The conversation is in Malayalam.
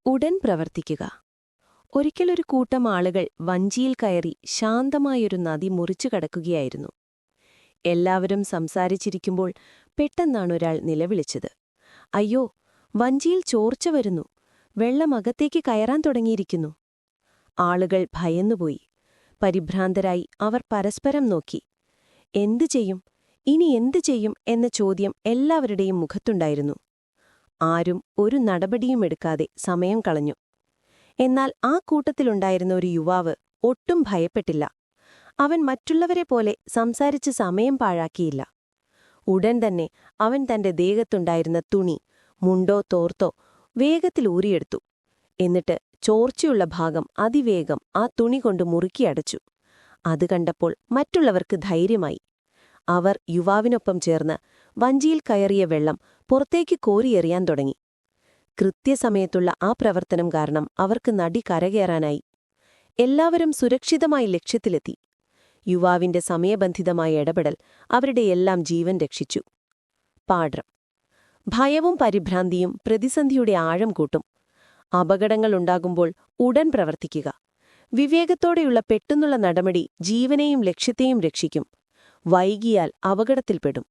ഉടൻ പ്രവർത്തിക്കുക. ഒരിക്കലൊരു കൂട്ടം ആളുകൾ വഞ്ചിയിൽ കയറി ശാന്തമായൊരു നദി മുറിച്ചു കടക്കുകയായിരുന്നു. എല്ലാവരും സംസാരിച്ചിരിക്കുമ്പോൾ പെട്ടെന്നാണൊരാൾ നിലവിളിച്ചത്. അയ്യോ, വഞ്ചിയിൽ ചോർച്ച വരുന്നു, വെള്ളം അകത്തേക്ക് കയറാൻ തുടങ്ങിയിരിക്കുന്നു. ആളുകൾ ഭയന്നുപോയി. പരിഭ്രാന്തരായി അവർ പരസ്പരം നോക്കി. എന്തു ചെയ്യും, ഇനി എന്തു ചെയ്യും എന്ന ചോദ്യം എല്ലാവരുടെയും മുഖത്തുണ്ടായിരുന്നു. ആരും ഒരു നടപടിയും എടുക്കാതെ സമയം കളഞ്ഞു. എന്നാൽ ആ കൂട്ടത്തിലുണ്ടായിരുന്ന ഒരു യുവാവ് ഒട്ടും ഭയപ്പെട്ടില്ല. അവൻ മറ്റുള്ളവരെ പോലെ സംസാരിച്ച് സമയം പാഴാക്കിയില്ല. ഉടൻ തന്നെ അവൻ തന്റെ ദേഹത്തുണ്ടായിരുന്ന തുണി, മുണ്ടോ തോർത്തോ വേഗത്തിൽ ഊരിയെടുത്തു. എന്നിട്ട് ചോർച്ചയുള്ള ഭാഗം അതിവേഗം ആ തുണി കൊണ്ട് മുറുക്കിയടച്ചു. അത് കണ്ടപ്പോൾ മറ്റുള്ളവർക്ക് ധൈര്യമായി. അവർ യുവാവിനൊപ്പം ചേർന്ന് വഞ്ചിയിൽ കയറിയ വെള്ളം പുറത്തേക്ക് കോരിയെറിയാൻ തുടങ്ങി. കൃത്യസമയത്തുള്ള ആ പ്രവർത്തനം കാരണം അവർക്ക് നദി കരകയറാനായി. എല്ലാവരും സുരക്ഷിതമായി ലക്ഷ്യത്തിലെത്തി. യുവാവിന്റെ സമയബന്ധിതമായ ഇടപെടൽ അവരുടെയെല്ലാം ജീവൻ രക്ഷിച്ചു. പാഠം: ഭയവും പരിഭ്രാന്തിയും പ്രതിസന്ധിയുടെ ആഴം കൂട്ടും. അപകടങ്ങളുണ്ടാകുമ്പോൾ ഉടൻ പ്രവർത്തിക്കുക. വിവേകത്തോടെയുള്ള പെട്ടെന്നുള്ള നടപടി ജീവനെയും ലക്ഷ്യത്തെയും രക്ഷിക്കും. വൈകിയാൽ അപകടത്തിൽപ്പെടും.